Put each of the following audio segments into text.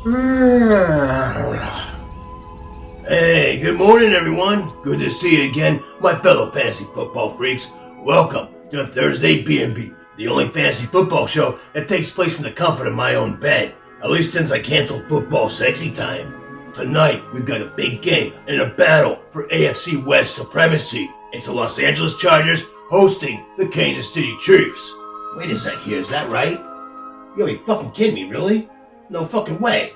Hey, good morning everyone. Good to see you again, my fellow fantasy football freaks. Welcome to Thursday BnB, the only fantasy football show that takes place from the comfort of my own bed. At least since I canceled football sexy time. Tonight, we've got a big game and a battle for AFC West supremacy. It's the Los Angeles Chargers hosting the Kansas City Chiefs. Wait a sec here, is that right? You gotta be fucking kidding me, really? No fucking way.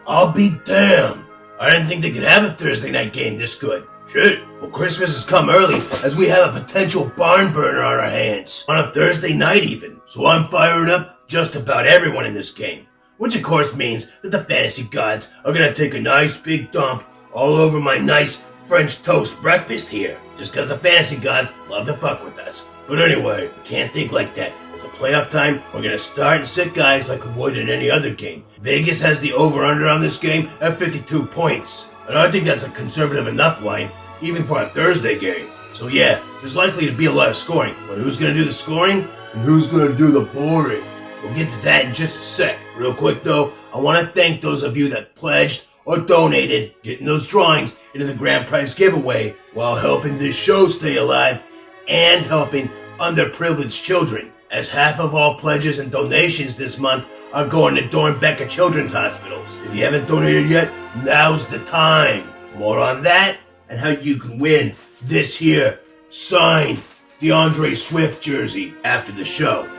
I'll be damned. I didn't think they could have a Thursday night game this good. Shit. Well, Christmas has come early as we have a potential barn burner on our hands. On a Thursday night even. So I'm firing up just about everyone in this game. Which of course means that the fantasy gods are gonna take a nice big dump all over my nice French toast breakfast here. Just cause the fantasy gods love to fuck with us. But anyway, we can't think like that. It's a playoff time. We're gonna start and sit guys like we would in any other game. Vegas has the over-under on this game at 52 points. And I think that's a conservative enough line, even for a Thursday game. So yeah, there's likely to be a lot of scoring. But who's gonna do the scoring? And who's gonna do the boring? We'll get to that in just a sec. Real quick though, I want to thank those of you that pledged or donated, getting those drawings into the Grandrpize Giveaway while helping this show stay alive and helping underprivileged children, as half of all pledges and donations this month are going to Dornbecker Children's Hospitals. If you haven't donated yet, now's the time. More on that and how you can win this here signed DeAndre Swift jersey after the show.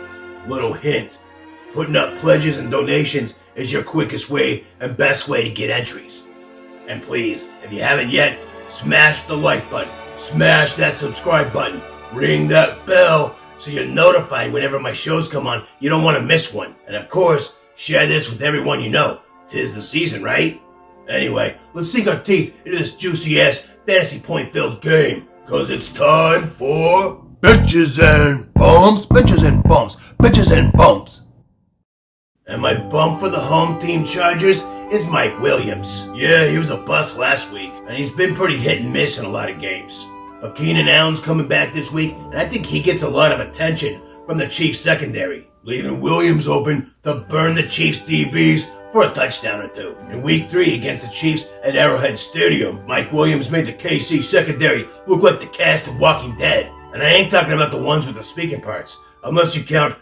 Little hint. Putting up pledges and donations is your quickest way and best way to get entries. And please, if you haven't yet, smash the like button, smash that subscribe button, ring that bell so you're notified whenever my shows come on. You don't want to miss one. And of course, share this with everyone you know. 'Tis the season, right? Anyway, let's sink our teeth into this juicy-ass fantasy point-filled game. Cause it's time for bitches and bumps, bitches and bumps, bitches and bumps. And my bump for the home team Chargers is Mike Williams. Yeah, he was a bust last week, and he's been pretty hit and miss in a lot of games. But Keenan Allen's coming back this week, and I think he gets a lot of attention from the Chiefs secondary, leaving Williams open to burn the Chiefs DBs for a touchdown or two. In week 3 against the Chiefs at Arrowhead Stadium, Mike Williams made the KC secondary look like the cast of Walking Dead. And I ain't talking about the ones with the speaking parts, unless you count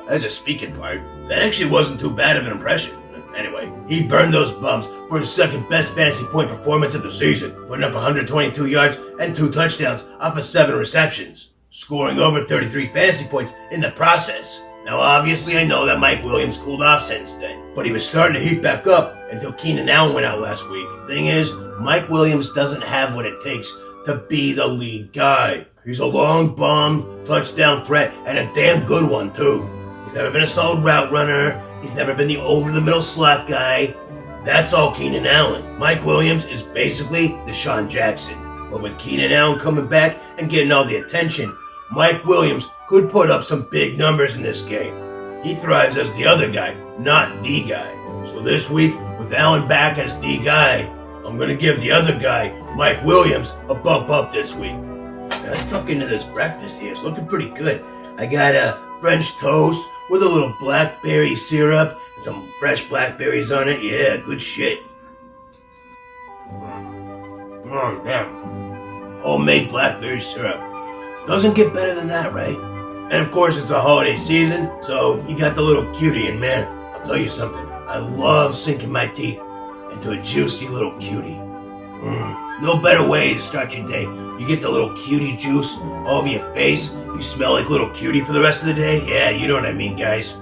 as a speaking part. That actually wasn't too bad of an impression. Anyway, he burned those bums for his second best fantasy point performance of the season, putting up 122 yards and 2 touchdowns off of 7 receptions, scoring over 33 fantasy points in the process. Now obviously I know that Mike Williams cooled off since then, but he was starting to heat back up until Keenan Allen went out last week. Thing is, Mike Williams doesn't have what it takes to be the lead guy. He's a long bomb, touchdown threat, and a damn good one too. He's never been a solid route runner. He's never been the over-the-middle slot guy. That's all Keenan Allen. Mike Williams is basically Deshaun Jackson. But with Keenan Allen coming back and getting all the attention, Mike Williams could put up some big numbers in this game. He thrives as the other guy, not the guy. So this week, with Allen back as the guy, I'm going to give the other guy, Mike Williams, a bump up this week. Now, let's tuck into this breakfast here. It's looking pretty good. I got a French toast with a little blackberry syrup and some fresh blackberries on it. Yeah, good shit. Oh, damn. Homemade blackberry syrup. Doesn't get better than that, right? And of course, it's a holiday season, so you got the little cutie. And man, I'll tell you something. I love sinking my teeth into a juicy little cutie. No better way to start your day. You get the little cutie juice all over your face. You smell like little cutie for the rest of the day. Yeah, you know what I mean, guys.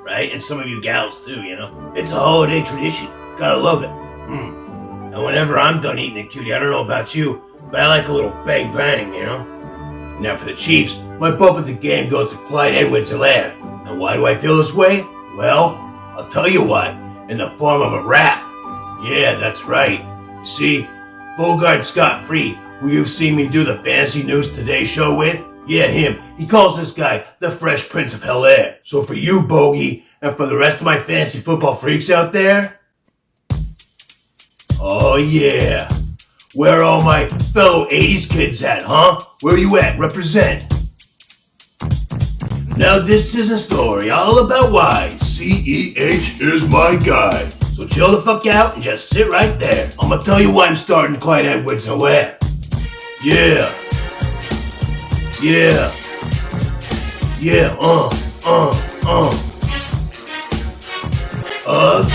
Right? And some of you gals too, you know. It's a holiday tradition. Gotta love it. And whenever I'm done eating a cutie, I don't know about you, but I like a little bang bang, you know. Now for the Chiefs, my bump of the game goes to Clyde Edwards-Helaire. And why do I feel this way? Well, I'll tell you why. In the form of a rap. Yeah, that's right. You see, Bogart Scott-Free, who you've seen me do the Fantasy News Today show with, yeah, him. He calls this guy the Fresh Prince of Bel-Aire. So for you, Bogey, and for the rest of my fantasy football freaks out there, oh yeah. Where are all my fellow 80s kids at, huh? Where you at? Represent. Now this is a story all about why CEH is my guy. So chill the fuck out and just sit right there. I'm gonna tell you why I'm starting Clyde Edwards-Helaire. Yeah,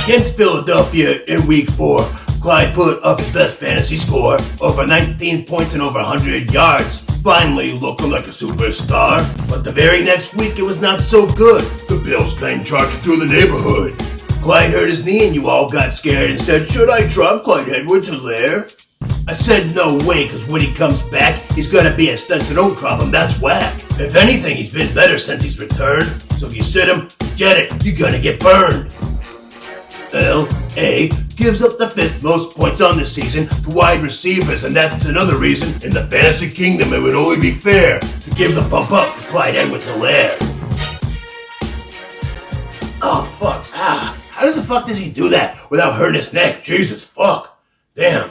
against Philadelphia in week 4, Clyde put up his best fantasy score, over 19 points and over 100 yards, finally looking like a superstar. But the very next week it was not so good. The Bills came charging through the neighborhood. Clyde hurt his knee and you all got scared and said, should I drop Clyde Edwards-Helaire? I said no way, cause when he comes back, he's gonna be a stud, so don't drop him, that's whack. If anything, he's been better since he's returned, so if you sit him, get it, you're gonna get burned. L.A. gives up the 5th most points on the season to wide receivers, and that's another reason in the fantasy kingdom it would only be fair to give the bump up to Clyde Edwards-Helaire. Oh fuck, how the fuck does he do that without hurting his neck? Jesus fuck, damn.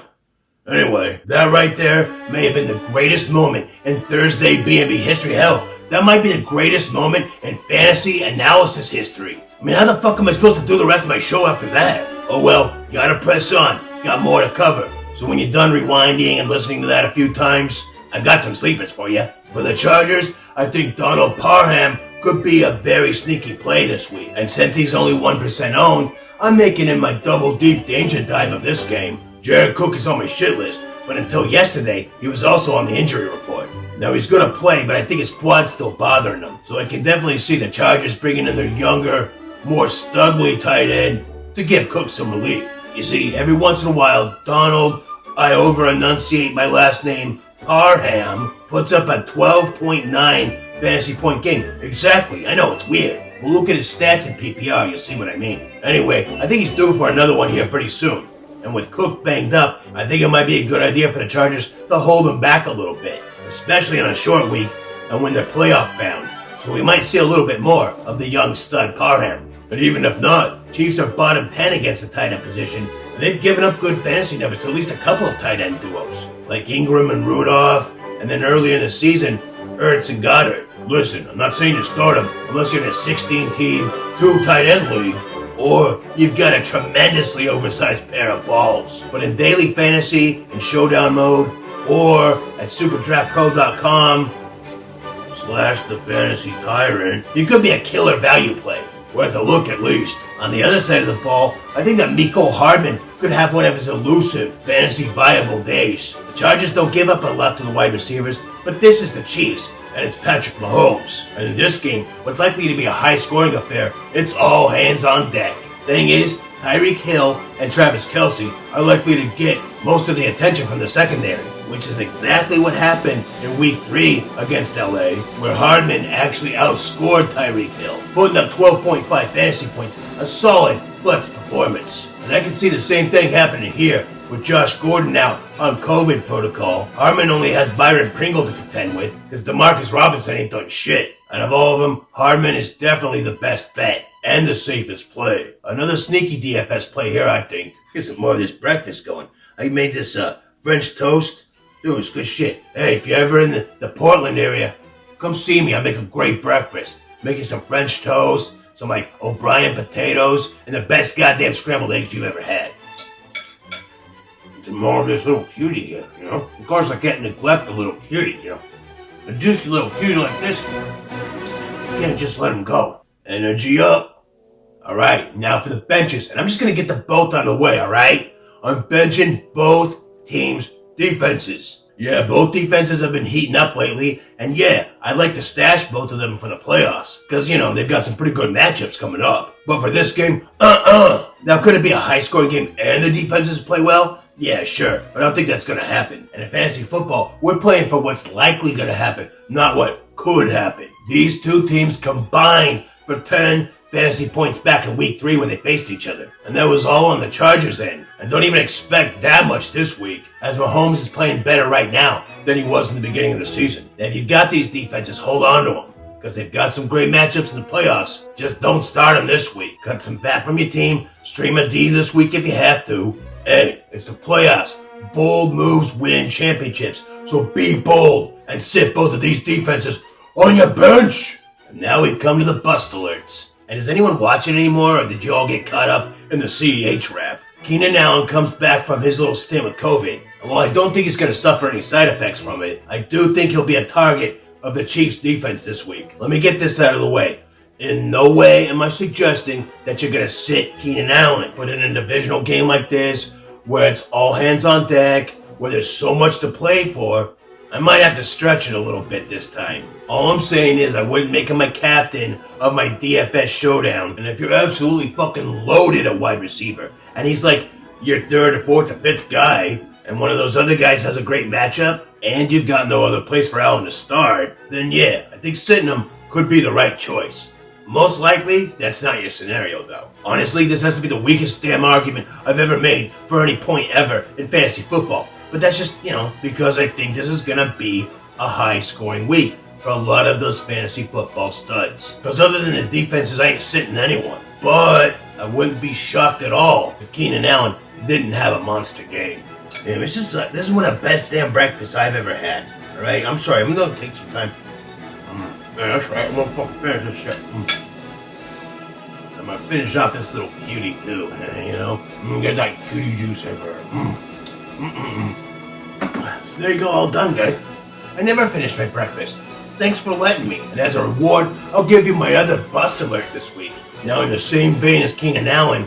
Anyway, that right there may have been the greatest moment in Thursday BnB history. Hell, that might be the greatest moment in fantasy analysis history. I mean, how the fuck am I supposed to do the rest of my show after that? Oh well, gotta press on. Got more to cover. So when you're done rewinding and listening to that a few times, I got some sleepers for you. For the Chargers, I think Donald Parham could be a very sneaky play this week. And since he's only 1% owned, I'm making him my double deep danger dive of this game. Jared Cook is on my shit list, but until yesterday, he was also on the injury report. Now he's gonna play, but I think his quad's still bothering him. So I can definitely see the Chargers bringing in their younger, more studly tight end to give Cook some relief. You see, every once in a while, Donald, I over-enunciate my last name, Parham, puts up a 12.9 fantasy point game. Exactly, I know, it's weird. Well, look at his stats in PPR, you'll see what I mean. Anyway, I think he's due for another one here pretty soon. And with Cook banged up, I think it might be a good idea for the Chargers to hold him back a little bit, especially on a short week and when they're playoff bound. So we might see a little bit more of the young stud Parham. But even if not, Chiefs are bottom 10 against the tight end position, and they've given up good fantasy numbers to at least a couple of tight end duos, like Ingram and Rudolph, and then earlier in the season, Ertz and Goddard. Listen, I'm not saying to start them unless you're in a 16-team, 2 tight end league, or you've got a tremendously oversized pair of balls. But in daily fantasy, in showdown mode, or at superdraftpro.com/the fantasy TyRant, you could be a killer value play, worth a look at least. On the other side of the ball, I think that Mecole Hardman could have one of his elusive, fantasy viable days. The Chargers don't give up a lot to the wide receivers, but this is the Chiefs, and it's Patrick Mahomes. And in this game, what's likely to be a high-scoring affair, it's all hands on deck. Thing is, Tyreek Hill and Travis Kelce are likely to get most of the attention from the secondary, which is exactly what happened in week 3 against LA, where Hardman actually outscored Tyreek Hill, putting up 12.5 fantasy points, a solid flex performance. And I can see the same thing happening here, with Josh Gordon out on COVID protocol. Hardman only has Byron Pringle to contend with, because DeMarcus Robinson ain't done shit. Out of all of them, Hardman is definitely the best bet, and the safest play. Another sneaky DFS play here, I think. Get some more of this breakfast going. I made this French toast. Dude, it's good shit. Hey, if you're ever in the Portland area, come see me. I make a great breakfast. Making some French toast, some like O'Brien potatoes, and the best goddamn scrambled eggs you've ever had. Some more of this little cutie here, you know? Of course, I can't neglect the little cutie, you know? A juicy little cutie like this, you can't just let him go. Energy up. Alright, now for the benches, and I'm just gonna get the both out of the way, alright? I'm benching both teams' defenses. Yeah, both defenses have been heating up lately, and yeah, I'd like to stash both of them for the playoffs, because, you know, they've got some pretty good matchups coming up. But for this game, Now, could it be a high-scoring game and the defenses play well? Yeah, sure, but I don't think that's going to happen. And in fantasy football, we're playing for what's likely going to happen, not what could happen. These two teams combined for 10 fantasy points back in week 3 when they faced each other. And that was all on the Chargers' end. And don't even expect that much this week, as Mahomes is playing better right now than he was in the beginning of the season. And if you've got these defenses, hold on to them, because they've got some great matchups in the playoffs. Just don't start them this week. Cut some fat from your team, stream a D this week if you have to. Hey, it's the playoffs. Bold moves win championships. So be bold and sit both of these defenses on your bench. And now we've come to the bust alerts. And is anyone watching anymore, or did you all get caught up in the CEH Rap? Keenan Allen comes back from his little stint with COVID. And while I don't think he's going to suffer any side effects from it, I do think he'll be a target of the Chiefs' defense this week. Let me get this out of the way. In no way am I suggesting that you're going to sit Keenan Allen. But in a divisional game like this, where it's all hands on deck, where there's so much to play for, I might have to stretch it a little bit this time. All I'm saying is I wouldn't make him a captain of my DFS showdown. And if you're absolutely fucking loaded at wide receiver, and he's like your third or fourth or fifth guy, and one of those other guys has a great matchup, and you've got no other place for Allen to start, then yeah, I think sitting him could be the right choice. Most likely, that's not your scenario though. Honestly, this has to be the weakest damn argument I've ever made for any point ever in fantasy football. But that's just, because I think this is gonna be a high-scoring week for a lot of those fantasy football studs. Because other than the defenses, I ain't sitting anyone. But I wouldn't be shocked at all if Keenan Allen didn't have a monster game. Damn, this is one of the best damn breakfasts I've ever had. Alright, I'm sorry, I'm gonna take some time. Yeah, that's right, I'm gonna fucking finish this shit. I'm gonna finish off this little cutie too, get that cutie juice everywhere. There you go, all done, guys. I never finished my breakfast. Thanks for letting me. And as a reward, I'll give you my other bust alert this week. Now, in the same vein as Keenan Allen,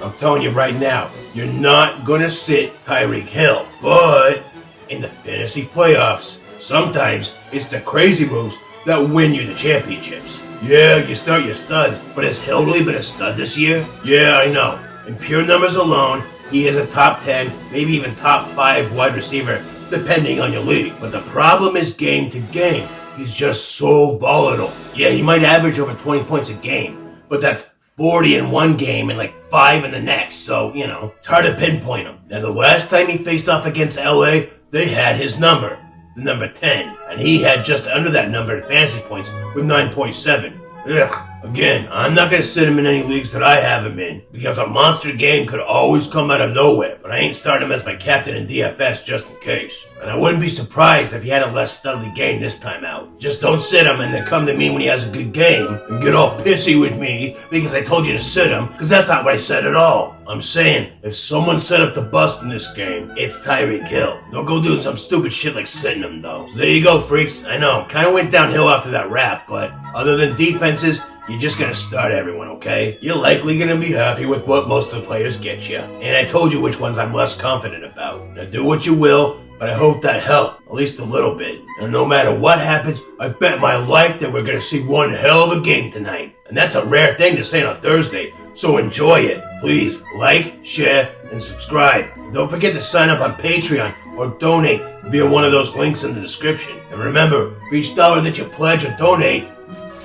I'm telling you right now, you're not gonna sit Tyreek Hill. But in the fantasy playoffs, sometimes it's the crazy moves that win you the championships. Yeah, you start your studs, but has Hill really been a stud this year? Yeah, I know. In pure numbers alone, he is a top 10, maybe even top 5 wide receiver, depending on your league. But the problem is game to game. He's just so volatile. Yeah, he might average over 20 points a game, but that's 40 in one game and like 5 in the next. So, it's hard to pinpoint him. Now, the last time he faced off against LA, they had his number, the number 10. And he had just under that number in fantasy points with 9.7. Ugh. Again, I'm not going to sit him in any leagues that I have him in, because a monster game could always come out of nowhere, but I ain't starting him as my captain in DFS just in case. And I wouldn't be surprised if he had a less studly game this time out. Just don't sit him and then come to me when he has a good game and get all pissy with me because I told you to sit him, because that's not what I said at all. I'm saying, if someone set up the bust in this game, it's Tyreek Hill. Don't go doing some stupid shit like sitting him though. So there you go, freaks. I know, kinda went downhill after that rap, but other than defenses, you're just gonna start everyone, okay? You're likely gonna be happy with what most of the players get you. And I told you which ones I'm less confident about. Now do what you will, but I hope that helped, at least a little bit. And no matter what happens, I bet my life that we're gonna see one hell of a game tonight. And that's a rare thing to say on a Thursday, so enjoy it. Please like, share, and subscribe. Don't forget to sign up on Patreon or donate via one of those links in the description. And remember, for each dollar that you pledge or donate,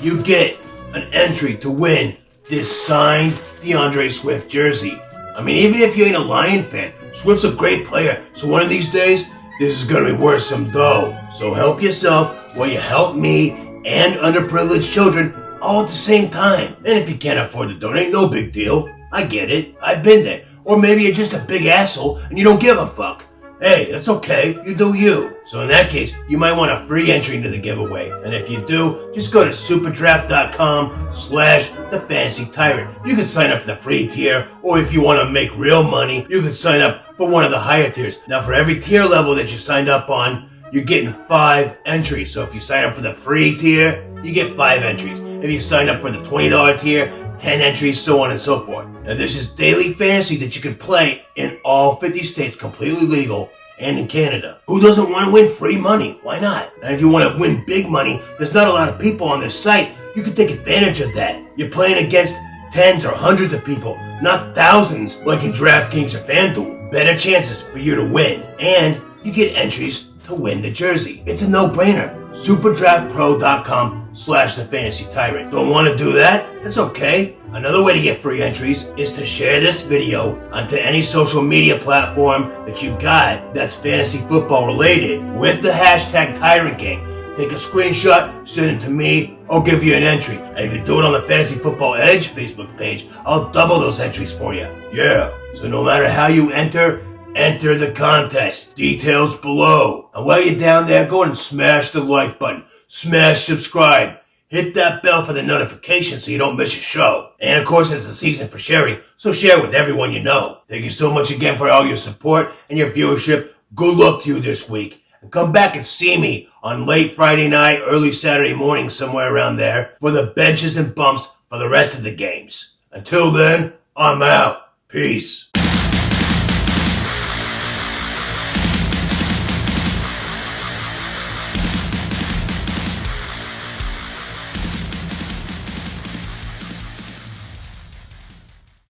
you get an entry to win this signed DeAndre Swift jersey. I mean, even if you ain't a Lion fan, Swift's a great player, so one of these days, this is gonna be worth some dough. So help yourself while you help me and underprivileged children all at the same time. And if you can't afford to donate, no big deal. I get it, I've been there. Or maybe you're just a big asshole and you don't give a fuck. Hey, that's okay, you do you. So in that case, you might want a free entry into the giveaway. And if you do, just go to superdraft.com/thefantasytyrant. You can sign up for the free tier, or if you want to make real money, you can sign up for one of the higher tiers. Now for every tier level that you signed up on, you're getting 5 entries. So if you sign up for the free tier, you get 5 entries. If you sign up for the $20 tier, 10 entries, so on and so forth. Now this is daily fantasy that you can play in all 50 states, completely legal, and in Canada. Who doesn't want to win free money? Why not? And if you want to win big money, there's not a lot of people on this site. You can take advantage of that. You're playing against tens or hundreds of people, not thousands like in DraftKings or FanDuel. Better chances for you to win. And you get entries to win the jersey. It's a no-brainer. superdraftpro.com/thefantasytyrant. Don't want to do that? That's okay. Another way to get free entries is to share this video onto any social media platform that you got that's fantasy football related with the hashtag Tyrant Gang. Take a screenshot, send it to me, I'll give you an entry. And if you do it on the Fantasy Football Edge Facebook page, I'll double those entries for you. Yeah, so no matter how you enter the contest. Details below. And while you're down there, go and smash the like button. Smash subscribe. Hit that bell for the notifications so you don't miss a show. And of course, it's the season for sharing, so share with everyone you know. Thank you so much again for all your support and your viewership. Good luck to you this week. And come back and see me on late Friday night, early Saturday morning, somewhere around there, for the benches and bumps for the rest of the games. Until then, I'm out. Peace.